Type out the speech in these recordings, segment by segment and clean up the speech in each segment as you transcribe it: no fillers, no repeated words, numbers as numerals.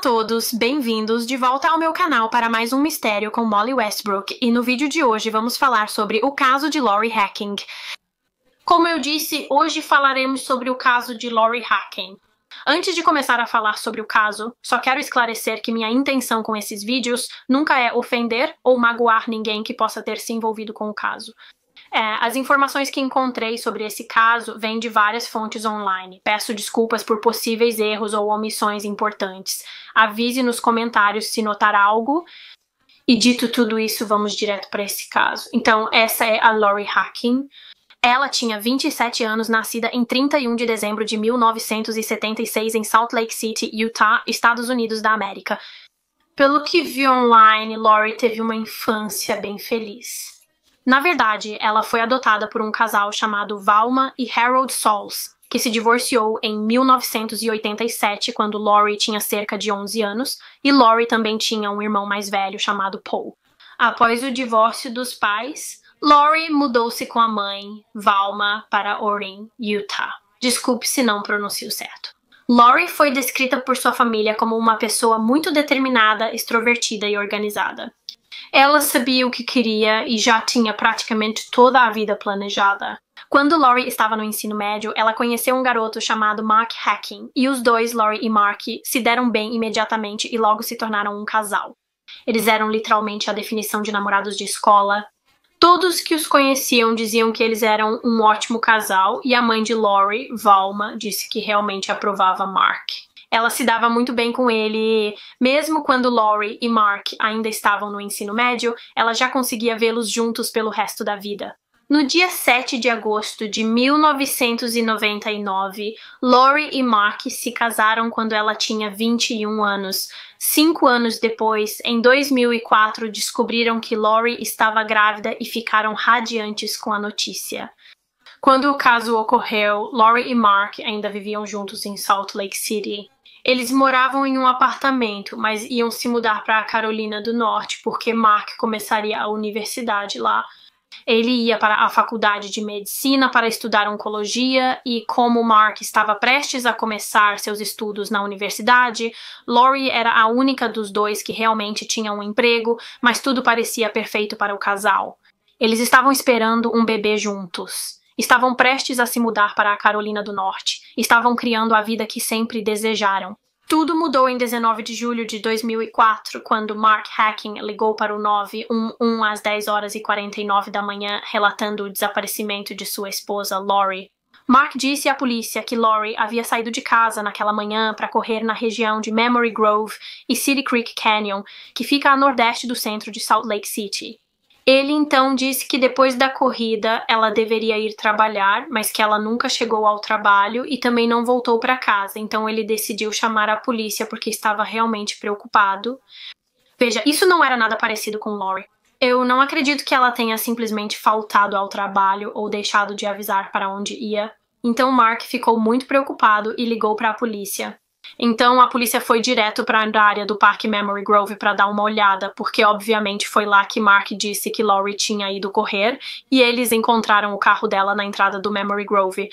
todos, bem-vindos de volta ao meu canal para mais um mistério com Molly Westbrook, e no vídeo de hoje vamos falar sobre o caso de Lori Hacking. Como eu disse, hoje falaremos sobre o caso de Lori Hacking. Antes de começar a falar sobre o caso, só quero esclarecer que minha intenção com esses vídeos nunca é ofender ou magoar ninguém que possa ter se envolvido com o caso. As informações que encontrei sobre esse caso vêm de várias fontes online. Peço desculpas por possíveis erros ou omissões importantes. Avise nos comentários se notar algo. E dito tudo isso, vamos direto para esse caso. Então, essa é a Lori Hacking. Ela tinha 27 anos, nascida em 31 de dezembro de 1976 em Salt Lake City, Utah, Estados Unidos da América. Pelo que vi online, Lori teve uma infância bem feliz. Na verdade, ela foi adotada por um casal chamado Valma e Harold Sauls, que se divorciou em 1987, quando Lori tinha cerca de 11 anos, e Lori também tinha um irmão mais velho chamado Paul. Após o divórcio dos pais, Lori mudou-se com a mãe, Valma, para Orem, Utah. Desculpe se não pronuncio certo. Lori foi descrita por sua família como uma pessoa muito determinada, extrovertida e organizada. Ela sabia o que queria e já tinha praticamente toda a vida planejada. Quando Lori estava no ensino médio, ela conheceu um garoto chamado Mark Hacking, e os dois, Lori e Mark, se deram bem imediatamente e logo se tornaram um casal. Eles eram literalmente a definição de namorados de escola. Todos que os conheciam diziam que eles eram um ótimo casal, e a mãe de Lori, Valma, disse que realmente aprovava Mark. Ela se dava muito bem com ele, mesmo quando Lori e Mark ainda estavam no ensino médio, ela já conseguia vê-los juntos pelo resto da vida. No dia 7 de agosto de 1999, Lori e Mark se casaram quando ela tinha 21 anos. 5 anos depois, em 2004, descobriram que Lori estava grávida e ficaram radiantes com a notícia. Quando o caso ocorreu, Lori e Mark ainda viviam juntos em Salt Lake City. Eles moravam em um apartamento, mas iam se mudar para a Carolina do Norte porque Mark começaria a universidade lá. Ele ia para a faculdade de medicina para estudar oncologia, e como Mark estava prestes a começar seus estudos na universidade, Lori era a única dos dois que realmente tinha um emprego, mas tudo parecia perfeito para o casal. Eles estavam esperando um bebê juntos. Estavam prestes a se mudar para a Carolina do Norte. Estavam criando a vida que sempre desejaram. Tudo mudou em 19 de julho de 2004, quando Mark Hacking ligou para o 911 às 10 horas e 49 da manhã, relatando o desaparecimento de sua esposa, Lori. Mark disse à polícia que Lori havia saído de casa naquela manhã para correr na região de Memory Grove e City Creek Canyon, que fica a nordeste do centro de Salt Lake City. Ele então disse que depois da corrida ela deveria ir trabalhar, mas que ela nunca chegou ao trabalho e também não voltou para casa, então ele decidiu chamar a polícia porque estava realmente preocupado. Veja, isso não era nada parecido com Lori. Eu não acredito que ela tenha simplesmente faltado ao trabalho ou deixado de avisar para onde ia. Então Mark ficou muito preocupado e ligou para a polícia. Então a polícia foi direto para a área do Parque Memory Grove para dar uma olhada, porque obviamente foi lá que Mark disse que Lori tinha ido correr, e eles encontraram o carro dela na entrada do Memory Grove.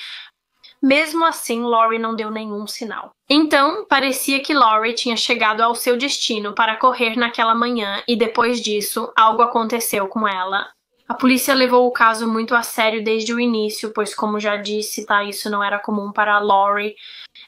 Mesmo assim, Lori não deu nenhum sinal. Então, parecia que Lori tinha chegado ao seu destino para correr naquela manhã, e depois disso, algo aconteceu com ela. A polícia levou o caso muito a sério desde o início, pois como já disse, isso não era comum para Lori.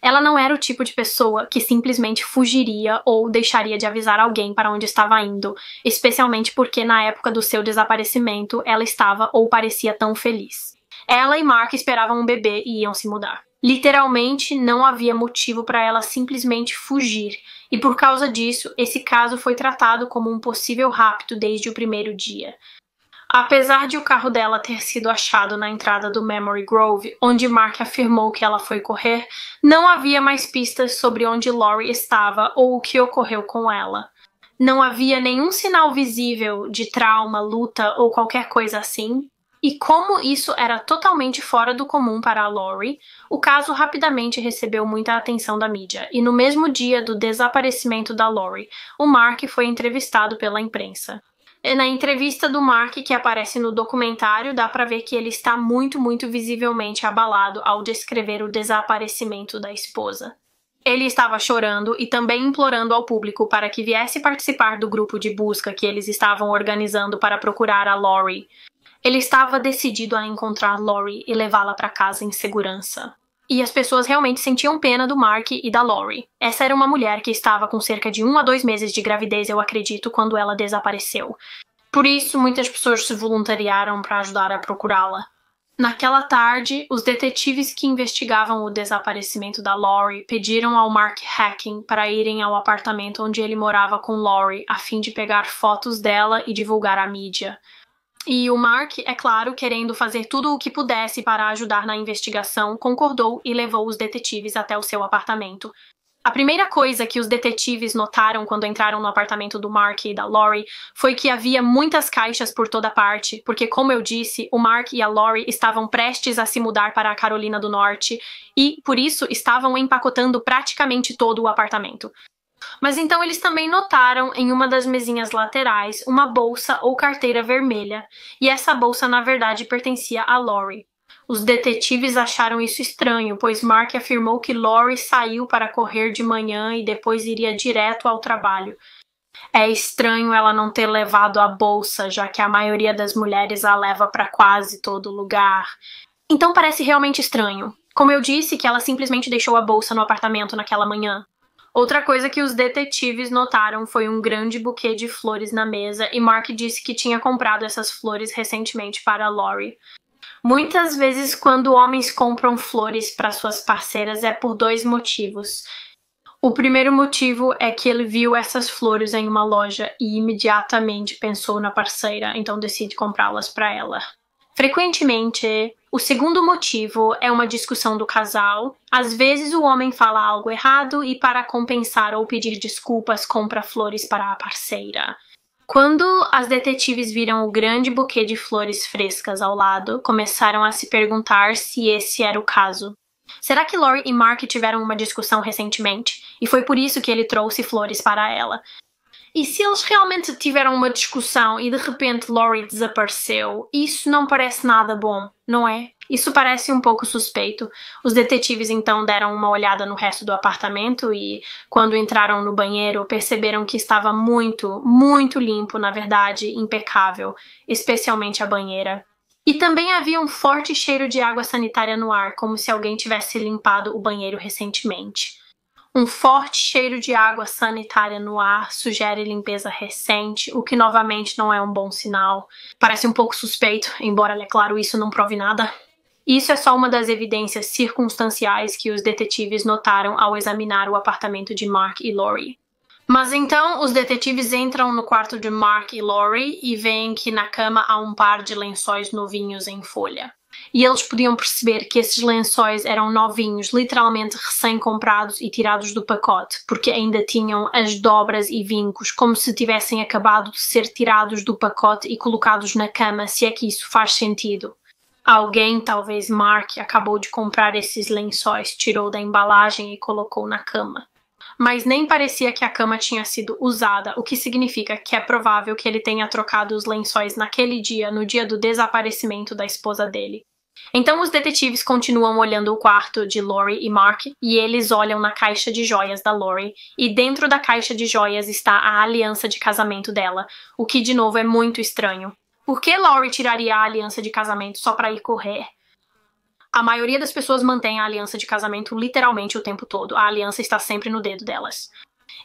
Ela não era o tipo de pessoa que simplesmente fugiria ou deixaria de avisar alguém para onde estava indo, especialmente porque na época do seu desaparecimento ela estava ou parecia tão feliz. Ela e Mark esperavam um bebê e iam se mudar. Literalmente não havia motivo para ela simplesmente fugir, e por causa disso, esse caso foi tratado como um possível rapto desde o primeiro dia. Apesar de o carro dela ter sido achado na entrada do Memory Grove, onde Mark afirmou que ela foi correr, não havia mais pistas sobre onde Lori estava ou o que ocorreu com ela. Não havia nenhum sinal visível de trauma, luta ou qualquer coisa assim. E como isso era totalmente fora do comum para a Lori, o caso rapidamente recebeu muita atenção da mídia, e no mesmo dia do desaparecimento da Lori, o Mark foi entrevistado pela imprensa. Na entrevista do Mark, que aparece no documentário, dá pra ver que ele está muito visivelmente abalado ao descrever o desaparecimento da esposa. Ele estava chorando e também implorando ao público para que viesse participar do grupo de busca que eles estavam organizando para procurar a Lori. Ele estava decidido a encontrar Lori e levá-la para casa em segurança. E as pessoas realmente sentiam pena do Mark e da Lori. Essa era uma mulher que estava com cerca de 1 a 2 meses de gravidez, eu acredito, quando ela desapareceu. Por isso, muitas pessoas se voluntariaram para ajudar a procurá-la. Naquela tarde, os detetives que investigavam o desaparecimento da Lori pediram ao Mark Hacking para irem ao apartamento onde ele morava com Lori, a fim de pegar fotos dela e divulgar à mídia. E o Mark, é claro, querendo fazer tudo o que pudesse para ajudar na investigação, concordou e levou os detetives até o seu apartamento. A primeira coisa que os detetives notaram quando entraram no apartamento do Mark e da Lori foi que havia muitas caixas por toda parte, porque, como eu disse, o Mark e a Lori estavam prestes a se mudar para a Carolina do Norte e, por isso, estavam empacotando praticamente todo o apartamento. Mas então eles também notaram em uma das mesinhas laterais uma bolsa ou carteira vermelha, e essa bolsa na verdade pertencia a Lori. Os detetives acharam isso estranho, pois Mark afirmou que Lori saiu para correr de manhã e depois iria direto ao trabalho. É estranho ela não ter levado a bolsa, já que a maioria das mulheres a leva para quase todo lugar. Então parece realmente estranho. Como eu disse, que ela simplesmente deixou a bolsa no apartamento naquela manhã. Outra coisa que os detetives notaram foi um grande buquê de flores na mesa e Mark disse que tinha comprado essas flores recentemente para Lori. Muitas vezes, quando homens compram flores para suas parceiras, é por 2 motivos. O primeiro motivo é que ele viu essas flores em uma loja e imediatamente pensou na parceira, então decide comprá-las para ela. Frequentemente, o segundo motivo é uma discussão do casal. Às vezes o homem fala algo errado e, para compensar ou pedir desculpas, compra flores para a parceira. Quando as detetives viram o grande buquê de flores frescas ao lado, começaram a se perguntar se esse era o caso. Será que Lori e Mark tiveram uma discussão recentemente, e foi por isso que ele trouxe flores para ela? E se eles realmente tiveram uma discussão e de repente Lori desapareceu, isso não parece nada bom, não é? Isso parece um pouco suspeito. Os detetives então deram uma olhada no resto do apartamento e, quando entraram no banheiro, perceberam que estava muito, muito limpo, na verdade, impecável, especialmente a banheira. E também havia um forte cheiro de água sanitária no ar, como se alguém tivesse limpado o banheiro recentemente. Um forte cheiro de água sanitária no ar sugere limpeza recente, o que novamente não é um bom sinal. Parece um pouco suspeito, embora, é claro, isso não prove nada. Isso é só uma das evidências circunstanciais que os detetives notaram ao examinar o apartamento de Mark e Lori. Mas então os detetives entram no quarto de Mark e Lori e veem que na cama há um par de lençóis novinhos em folha. E eles podiam perceber que esses lençóis eram novinhos, literalmente recém-comprados e tirados do pacote, porque ainda tinham as dobras e vincos, como se tivessem acabado de ser tirados do pacote e colocados na cama, se é que isso faz sentido. Alguém, talvez Mark, acabou de comprar esses lençóis, tirou da embalagem e colocou na cama. Mas nem parecia que a cama tinha sido usada, o que significa que é provável que ele tenha trocado os lençóis naquele dia, no dia do desaparecimento da esposa dele. Então os detetives continuam olhando o quarto de Lori e Mark, e eles olham na caixa de joias da Lori, e dentro da caixa de joias está a aliança de casamento dela, o que de novo é muito estranho. Por que Lori tiraria a aliança de casamento só para ir correr? A maioria das pessoas mantém a aliança de casamento literalmente o tempo todo. A aliança está sempre no dedo delas.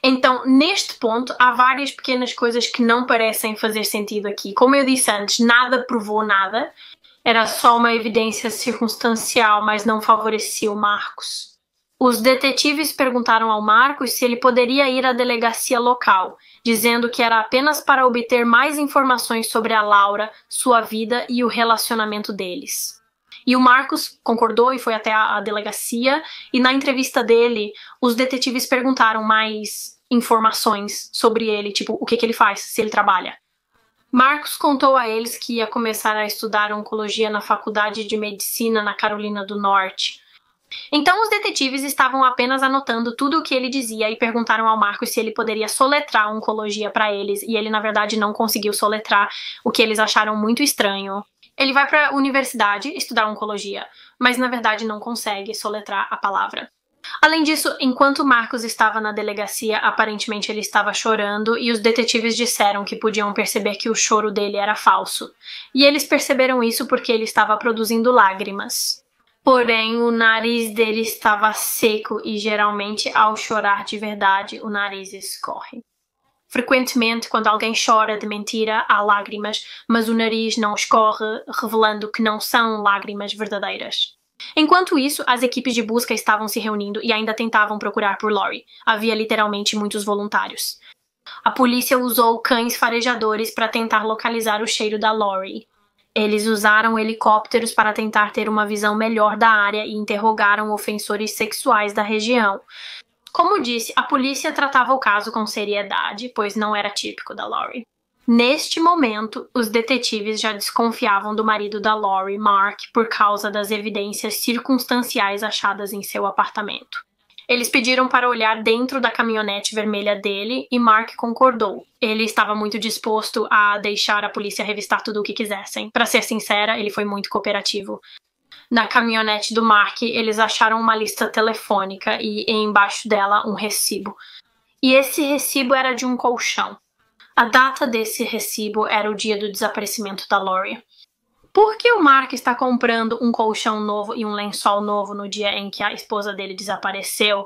Então, neste ponto, há várias pequenas coisas que não parecem fazer sentido aqui. Como eu disse antes, nada provou nada. Era só uma evidência circunstancial, mas não favorecia o Marcos. Os detetives perguntaram ao Marcos se ele poderia ir à delegacia local, dizendo que era apenas para obter mais informações sobre a Laura, sua vida e o relacionamento deles. E o Marcos concordou e foi até a delegacia, e na entrevista dele, os detetives perguntaram mais informações sobre ele, tipo, o que ele faz, se ele trabalha. Marcos contou a eles que ia começar a estudar oncologia na faculdade de medicina na Carolina do Norte. Então os detetives estavam apenas anotando tudo o que ele dizia e perguntaram ao Marcos se ele poderia soletrar oncologia para eles, e ele na verdade não conseguiu soletrar, o que eles acharam muito estranho. Ele vai para a universidade estudar oncologia, mas na verdade não consegue soletrar a palavra. Além disso, enquanto Marcos estava na delegacia, aparentemente ele estava chorando e os detetives disseram que podiam perceber que o choro dele era falso. E eles perceberam isso porque ele estava produzindo lágrimas. Porém, o nariz dele estava seco e geralmente, ao chorar de verdade, o nariz escorre. Frequentemente, quando alguém chora de mentira, há lágrimas, mas o nariz não escorre, revelando que não são lágrimas verdadeiras. Enquanto isso, as equipes de busca estavam se reunindo e ainda tentavam procurar por Lori. Havia literalmente muitos voluntários. A polícia usou cães farejadores para tentar localizar o cheiro da Lori. Eles usaram helicópteros para tentar ter uma visão melhor da área e interrogaram ofensores sexuais da região. Como disse, a polícia tratava o caso com seriedade, pois não era típico da Lori. Neste momento, os detetives já desconfiavam do marido da Lori, Mark, por causa das evidências circunstanciais achadas em seu apartamento. Eles pediram para olhar dentro da caminhonete vermelha dele e Mark concordou. Ele estava muito disposto a deixar a polícia revistar tudo o que quisessem. Para ser sincera, ele foi muito cooperativo. Na caminhonete do Mark, eles acharam uma lista telefônica e embaixo dela um recibo. E esse recibo era de um colchão. A data desse recibo era o dia do desaparecimento da Lori. Por que o Mark está comprando um colchão novo e um lençol novo no dia em que a esposa dele desapareceu?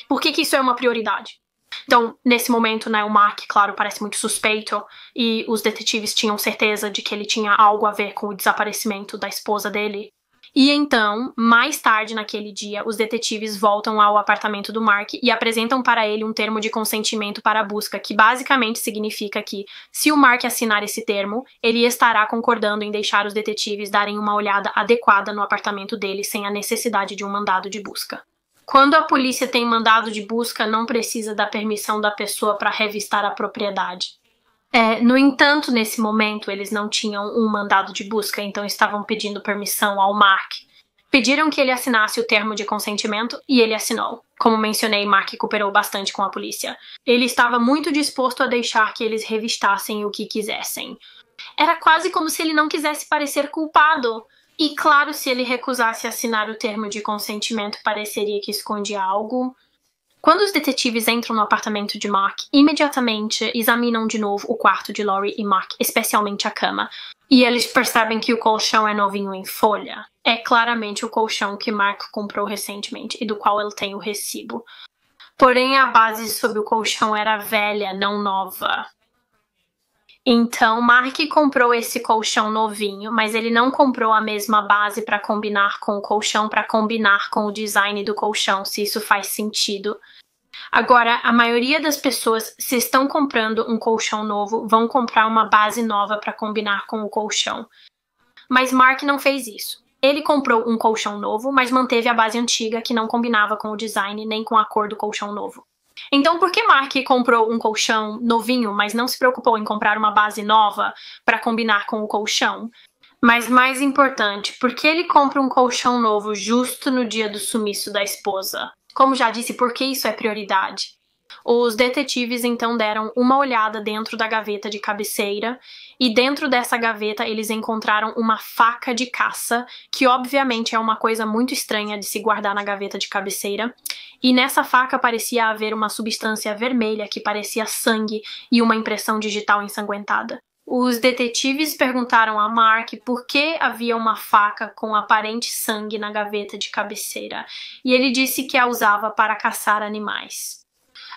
Por que isso é uma prioridade? Então, nesse momento, o Mark, claro, parece muito suspeito e os detetives tinham certeza de que ele tinha algo a ver com o desaparecimento da esposa dele. E então, mais tarde naquele dia, os detetives voltam ao apartamento do Mark e apresentam para ele um termo de consentimento para a busca, que basicamente significa que, se o Mark assinar esse termo, ele estará concordando em deixar os detetives darem uma olhada adequada no apartamento dele sem a necessidade de um mandado de busca. Quando a polícia tem mandado de busca, não precisa da permissão da pessoa para revistar a propriedade. No entanto, nesse momento, eles não tinham um mandado de busca, então estavam pedindo permissão ao Mark. Pediram que ele assinasse o termo de consentimento e ele assinou. Como mencionei, Mark cooperou bastante com a polícia. Ele estava muito disposto a deixar que eles revistassem o que quisessem. Era quase como se ele não quisesse parecer culpado. E claro, se ele recusasse assinar o termo de consentimento, pareceria que escondia algo. Quando os detetives entram no apartamento de Mark, imediatamente examinam de novo o quarto de Lori e Mark, especialmente a cama. E eles percebem que o colchão é novinho em folha. É claramente o colchão que Mark comprou recentemente e do qual ele tem o recibo. Porém, a base sobre o colchão era velha, não nova. Então, Mark comprou esse colchão novinho, mas ele não comprou a mesma base para combinar com o colchão, para combinar com o design do colchão, se isso faz sentido. Agora, a maioria das pessoas, se estão comprando um colchão novo, vão comprar uma base nova para combinar com o colchão. Mas Mark não fez isso. Ele comprou um colchão novo, mas manteve a base antiga que não combinava com o design nem com a cor do colchão novo. Então, por que Mark comprou um colchão novinho, mas não se preocupou em comprar uma base nova para combinar com o colchão? Mas mais importante, por que ele compra um colchão novo justo no dia do sumiço da esposa? Como já disse, por que isso é prioridade? Os detetives então deram uma olhada dentro da gaveta de cabeceira e dentro dessa gaveta eles encontraram uma faca de caça, que obviamente é uma coisa muito estranha de se guardar na gaveta de cabeceira. E nessa faca parecia haver uma substância vermelha que parecia sangue e uma impressão digital ensanguentada. Os detetives perguntaram a Mark por que havia uma faca com aparente sangue na gaveta de cabeceira, e ele disse que a usava para caçar animais.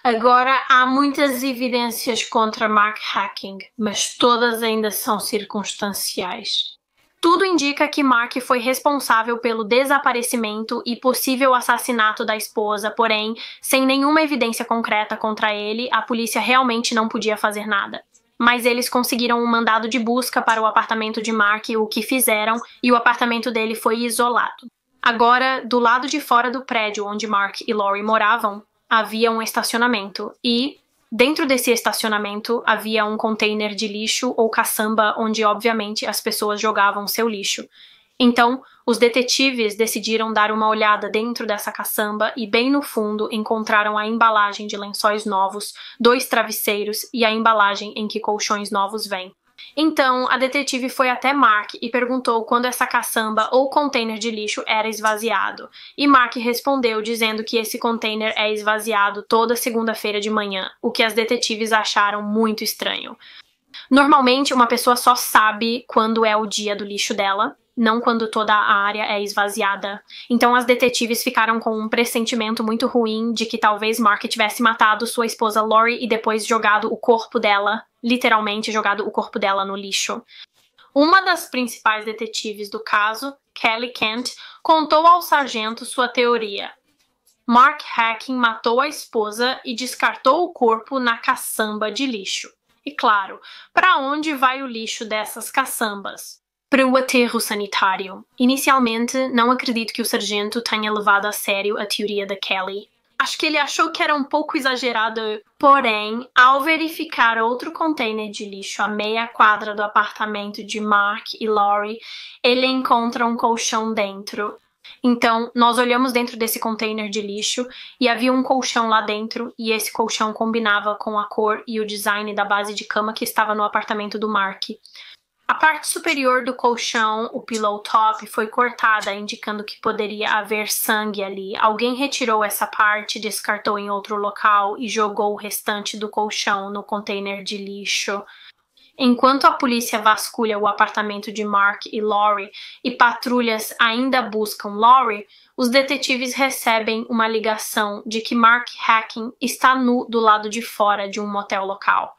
Agora, há muitas evidências contra Mark Hacking, mas todas ainda são circunstanciais. Tudo indica que Mark foi responsável pelo desaparecimento e possível assassinato da esposa, porém, sem nenhuma evidência concreta contra ele, a polícia realmente não podia fazer nada. Mas eles conseguiram um mandado de busca para o apartamento de Mark, o que fizeram, e o apartamento dele foi isolado. Agora, do lado de fora do prédio onde Mark e Lori moravam, havia um estacionamento e, dentro desse estacionamento, havia um container de lixo ou caçamba onde, obviamente, as pessoas jogavam seu lixo. Então, os detetives decidiram dar uma olhada dentro dessa caçamba e, bem no fundo, encontraram a embalagem de lençóis novos, 2 travesseiros e a embalagem em que colchões novos vêm. Então, a detetive foi até Mark e perguntou quando essa caçamba ou container de lixo era esvaziado. E Mark respondeu dizendo que esse container é esvaziado toda segunda-feira de manhã, o que as detetives acharam muito estranho. Normalmente, uma pessoa só sabe quando é o dia do lixo dela, não quando toda a área é esvaziada. Então as detetives ficaram com um pressentimento muito ruim de que talvez Mark tivesse matado sua esposa Lori e depois jogado o corpo dela, literalmente jogado o corpo dela no lixo. Uma das principais detetives do caso, Kelly Kent, contou ao sargento sua teoria. Mark Hacking matou a esposa e descartou o corpo na caçamba de lixo. E claro, para onde vai o lixo dessas caçambas? Para o aterro sanitário. Inicialmente, não acredito que o sargento tenha levado a sério a teoria da Kelly. Acho que ele achou que era um pouco exagerado, porém, ao verificar outro container de lixo a meia quadra do apartamento de Mark e Lori, ele encontra um colchão dentro. Então, nós olhamos dentro desse container de lixo e havia um colchão lá dentro e esse colchão combinava com a cor e o design da base de cama que estava no apartamento do Mark. A parte superior do colchão, o pillow top, foi cortada, indicando que poderia haver sangue ali. Alguém retirou essa parte, descartou em outro local e jogou o restante do colchão no container de lixo. Enquanto a polícia vasculha o apartamento de Mark e Lori e patrulhas ainda buscam Lori, os detetives recebem uma ligação de que Mark Hacking está nu do lado de fora de um motel local.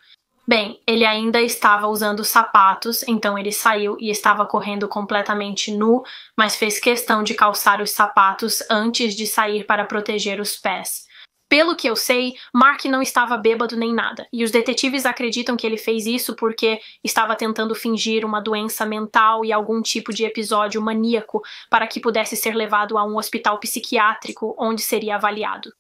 Bem, ele ainda estava usando sapatos, então ele saiu e estava correndo completamente nu, mas fez questão de calçar os sapatos antes de sair para proteger os pés. Pelo que eu sei, Mark não estava bêbado nem nada, e os detetives acreditam que ele fez isso porque estava tentando fingir uma doença mental e algum tipo de episódio maníaco para que pudesse ser levado a um hospital psiquiátrico onde seria avaliado.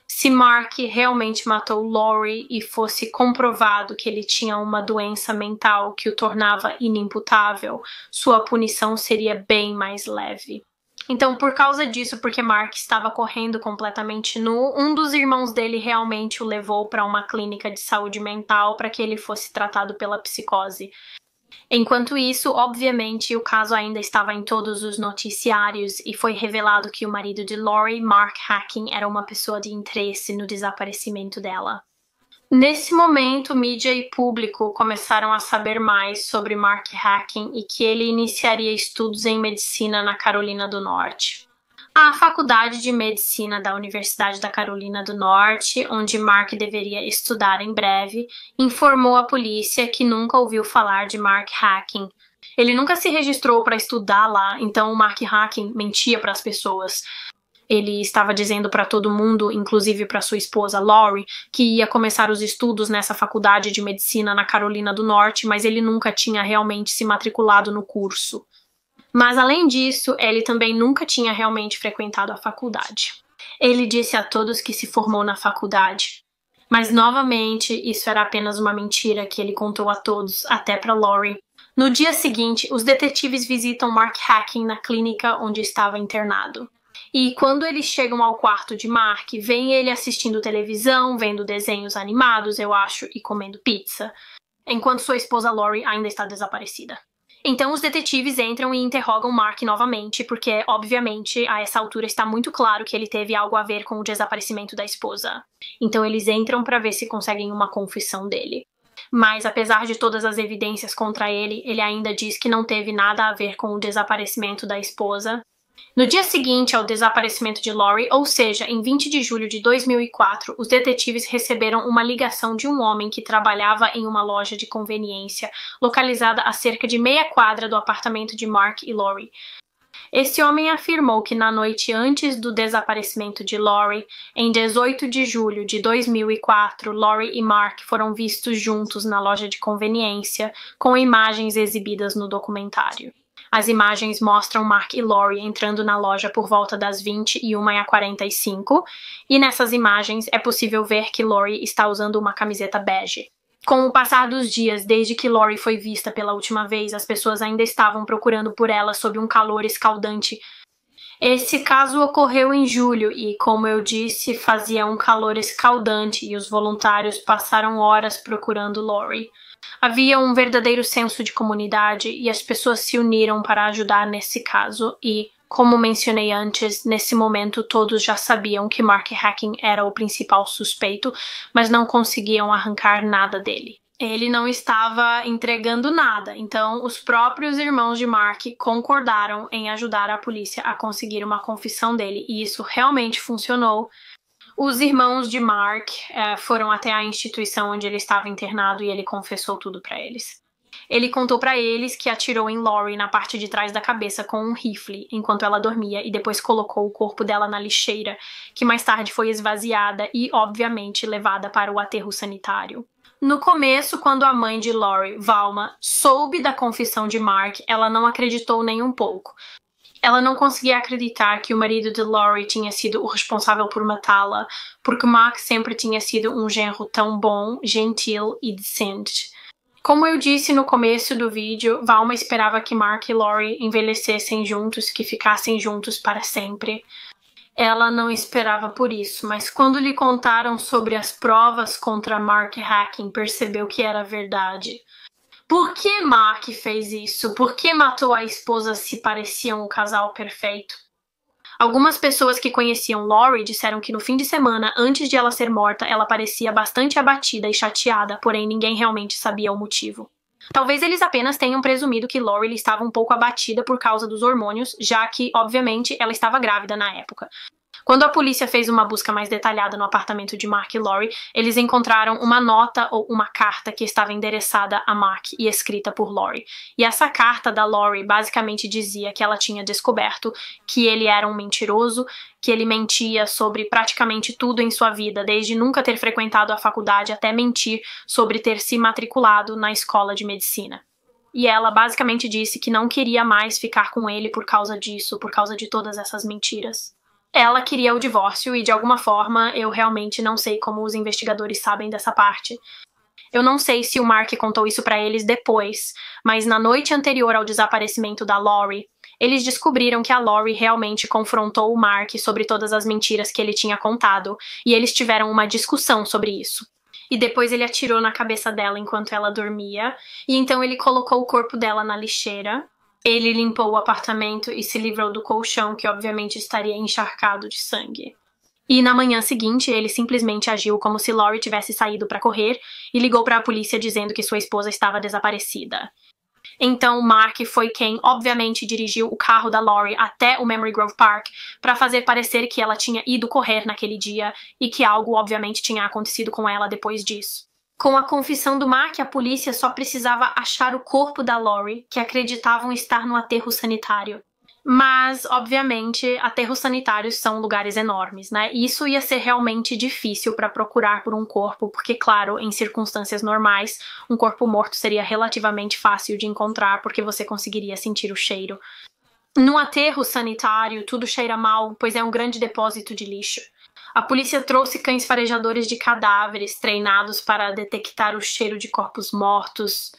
Se Mark realmente matou Lori e fosse comprovado que ele tinha uma doença mental que o tornava inimputável, sua punição seria bem mais leve. Então, por causa disso, porque Mark estava correndo completamente nu, um dos irmãos dele realmente o levou para uma clínica de saúde mental para que ele fosse tratado pela psicose. Enquanto isso, obviamente, o caso ainda estava em todos os noticiários e foi revelado que o marido de Lori, Mark Hacking, era uma pessoa de interesse no desaparecimento dela. Nesse momento, mídia e público começaram a saber mais sobre Mark Hacking e que ele iniciaria estudos em medicina na Carolina do Norte. A Faculdade de Medicina da Universidade da Carolina do Norte, onde Mark deveria estudar em breve, informou à polícia que nunca ouviu falar de Mark Hacking. Ele nunca se registrou para estudar lá, então o Mark Hacking mentia para as pessoas. Ele estava dizendo para todo mundo, inclusive para sua esposa Lori, que ia começar os estudos nessa faculdade de medicina na Carolina do Norte, mas ele nunca tinha realmente se matriculado no curso. Mas além disso, ele também nunca tinha realmente frequentado a faculdade. Ele disse a todos que se formou na faculdade. Mas novamente, isso era apenas uma mentira que ele contou a todos, até para Lori. No dia seguinte, os detetives visitam Mark Hacking na clínica onde estava internado. E quando eles chegam ao quarto de Mark, veem ele assistindo televisão, vendo desenhos animados, eu acho, e comendo pizza, enquanto sua esposa Lori ainda está desaparecida. Então os detetives entram e interrogam Mark novamente, porque, obviamente, a essa altura está muito claro que ele teve algo a ver com o desaparecimento da esposa. Então eles entram para ver se conseguem uma confissão dele. Mas, apesar de todas as evidências contra ele, ele ainda diz que não teve nada a ver com o desaparecimento da esposa. No dia seguinte ao desaparecimento de Lori, ou seja, em 20 de julho de 2004, os detetives receberam uma ligação de um homem que trabalhava em uma loja de conveniência, localizada a cerca de meia quadra do apartamento de Mark e Lori. Esse homem afirmou que na noite antes do desaparecimento de Lori, em 18 de julho de 2004, Lori e Mark foram vistos juntos na loja de conveniência, com imagens exibidas no documentário. As imagens mostram Mark e Lori entrando na loja por volta das 21h45, e nessas imagens é possível ver que Lori está usando uma camiseta bege. Com o passar dos dias, desde que Lori foi vista pela última vez, as pessoas ainda estavam procurando por ela sob um calor escaldante. Esse caso ocorreu em julho e, como eu disse, fazia um calor escaldante e os voluntários passaram horas procurando Lori. Havia um verdadeiro senso de comunidade e as pessoas se uniram para ajudar nesse caso e, como mencionei antes, nesse momento todos já sabiam que Mark Hacking era o principal suspeito, mas não conseguiam arrancar nada dele. Ele não estava entregando nada, então os próprios irmãos de Mark concordaram em ajudar a polícia a conseguir uma confissão dele, e isso realmente funcionou. Os irmãos de Mark foram até a instituição onde ele estava internado e ele confessou tudo para eles. Ele contou para eles que atirou em Lori na parte de trás da cabeça com um rifle enquanto ela dormia e depois colocou o corpo dela na lixeira, que mais tarde foi esvaziada e, obviamente, levada para o aterro sanitário. No começo, quando a mãe de Lori, Valma, soube da confissão de Mark, ela não acreditou nem um pouco. Ela não conseguia acreditar que o marido de Lori tinha sido o responsável por matá-la, porque Mark sempre tinha sido um genro tão bom, gentil e decente. Como eu disse no começo do vídeo, Valma esperava que Mark e Lori envelhecessem juntos, que ficassem juntos para sempre. Ela não esperava por isso, mas quando lhe contaram sobre as provas contra Mark Hacking, percebeu que era verdade. Por que Mark fez isso? Por que matou a esposa se pareciam o casal perfeito? Algumas pessoas que conheciam Lori disseram que no fim de semana, antes de ela ser morta, ela parecia bastante abatida e chateada, porém ninguém realmente sabia o motivo. Talvez eles apenas tenham presumido que Lori estava um pouco abatida por causa dos hormônios, já que, obviamente, ela estava grávida na época. Quando a polícia fez uma busca mais detalhada no apartamento de Mark e Lori, eles encontraram uma nota ou uma carta que estava endereçada a Mark e escrita por Lori. E essa carta da Lori basicamente dizia que ela tinha descoberto que ele era um mentiroso, que ele mentia sobre praticamente tudo em sua vida, desde nunca ter frequentado a faculdade até mentir sobre ter se matriculado na escola de medicina. E ela basicamente disse que não queria mais ficar com ele por causa disso, por causa de todas essas mentiras. Ela queria o divórcio e, de alguma forma, eu realmente não sei como os investigadores sabem dessa parte. Eu não sei se o Mark contou isso pra eles depois, mas na noite anterior ao desaparecimento da Lori, eles descobriram que a Lori realmente confrontou o Mark sobre todas as mentiras que ele tinha contado, e eles tiveram uma discussão sobre isso. E depois ele atirou na cabeça dela enquanto ela dormia, e então ele colocou o corpo dela na lixeira. Ele limpou o apartamento e se livrou do colchão, que obviamente estaria encharcado de sangue. E na manhã seguinte, ele simplesmente agiu como se Lori tivesse saído para correr e ligou para a polícia dizendo que sua esposa estava desaparecida. Então, Mark foi quem, obviamente, dirigiu o carro da Lori até o Memory Grove Park para fazer parecer que ela tinha ido correr naquele dia e que algo, obviamente, tinha acontecido com ela depois disso. Com a confissão do Mark, a polícia só precisava achar o corpo da Lori, que acreditavam estar no aterro sanitário. Mas, obviamente, aterros sanitários são lugares enormes, né? E isso ia ser realmente difícil para procurar por um corpo, porque, claro, em circunstâncias normais, um corpo morto seria relativamente fácil de encontrar, porque você conseguiria sentir o cheiro. No aterro sanitário, tudo cheira mal, pois é um grande depósito de lixo. A polícia trouxe cães farejadores de cadáveres treinados para detectar o cheiro de corpos mortos.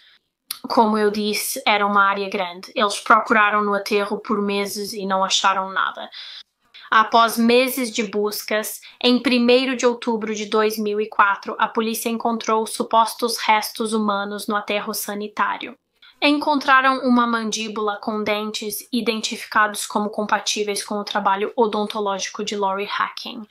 Como eu disse, era uma área grande. Eles procuraram no aterro por meses e não acharam nada. Após meses de buscas, em 1º de outubro de 2004, a polícia encontrou supostos restos humanos no aterro sanitário. Encontraram uma mandíbula com dentes identificados como compatíveis com o trabalho odontológico de Lori Hacking.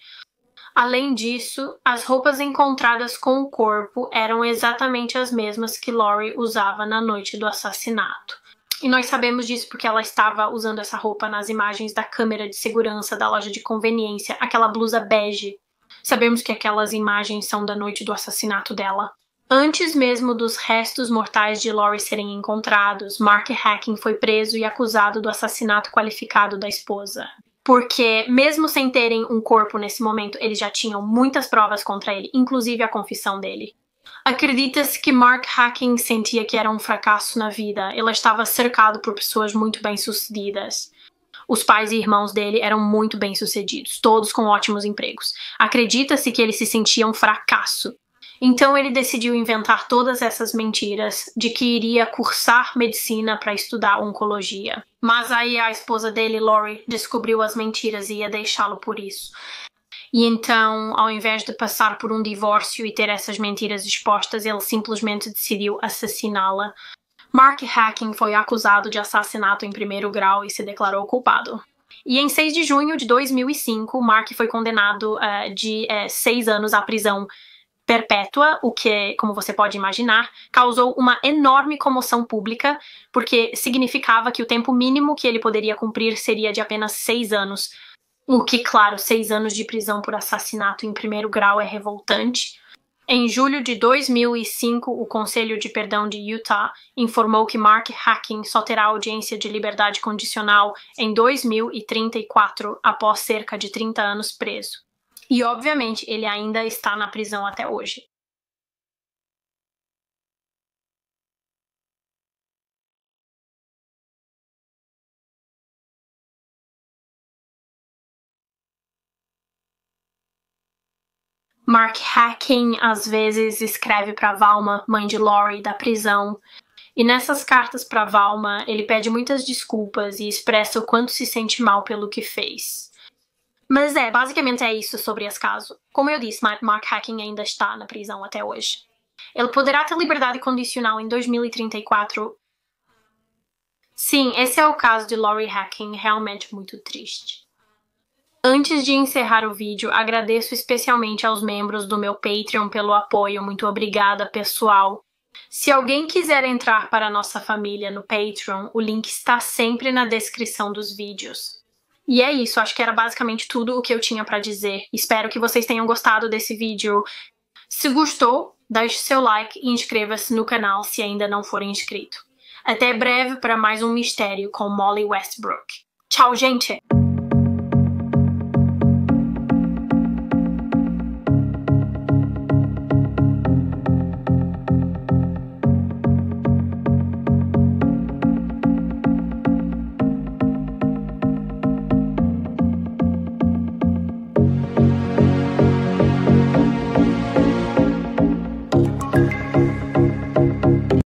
Além disso, as roupas encontradas com o corpo eram exatamente as mesmas que Lori usava na noite do assassinato. E nós sabemos disso porque ela estava usando essa roupa nas imagens da câmera de segurança da loja de conveniência, aquela blusa bege. Sabemos que aquelas imagens são da noite do assassinato dela. Antes mesmo dos restos mortais de Lori serem encontrados, Mark Hacking foi preso e acusado do assassinato qualificado da esposa. Porque, mesmo sem terem um corpo nesse momento, eles já tinham muitas provas contra ele, inclusive a confissão dele. Acredita-se que Mark Hacking sentia que era um fracasso na vida. Ele estava cercado por pessoas muito bem-sucedidas. Os pais e irmãos dele eram muito bem-sucedidos, todos com ótimos empregos. Acredita-se que ele se sentia um fracasso. Então ele decidiu inventar todas essas mentiras de que iria cursar medicina para estudar oncologia. Mas aí a esposa dele, Lori, descobriu as mentiras e ia deixá-lo por isso. E então, ao invés de passar por um divórcio e ter essas mentiras expostas, ele simplesmente decidiu assassiná-la. Mark Hacking foi acusado de assassinato em primeiro grau e se declarou culpado. E em 6 de junho de 2005, Mark foi condenado de 6 anos à prisão perpétua, o que, como você pode imaginar, causou uma enorme comoção pública, porque significava que o tempo mínimo que ele poderia cumprir seria de apenas 6 anos. O que, claro, 6 anos de prisão por assassinato em primeiro grau é revoltante. Em julho de 2005, o Conselho de Perdão de Utah informou que Mark Hacking só terá audiência de liberdade condicional em 2034, após cerca de 30 anos preso. E, obviamente, ele ainda está na prisão até hoje. Mark Hacking às vezes escreve para Valma, mãe de Lori, da prisão. E nessas cartas para Valma, ele pede muitas desculpas e expressa o quanto se sente mal pelo que fez. Mas basicamente é isso sobre esse caso. Como eu disse, Mark Hacking ainda está na prisão até hoje. Ele poderá ter liberdade condicional em 2034. Sim, esse é o caso de Lori Hacking, realmente muito triste. Antes de encerrar o vídeo, agradeço especialmente aos membros do meu Patreon pelo apoio. Muito obrigada, pessoal! Se alguém quiser entrar para a nossa família no Patreon, o link está sempre na descrição dos vídeos. E é isso, acho que era basicamente tudo o que eu tinha para dizer. Espero que vocês tenham gostado desse vídeo. Se gostou, deixe seu like e inscreva-se no canal se ainda não for inscrito. Até breve para mais um mistério com Molly Westbrook. Tchau, gente!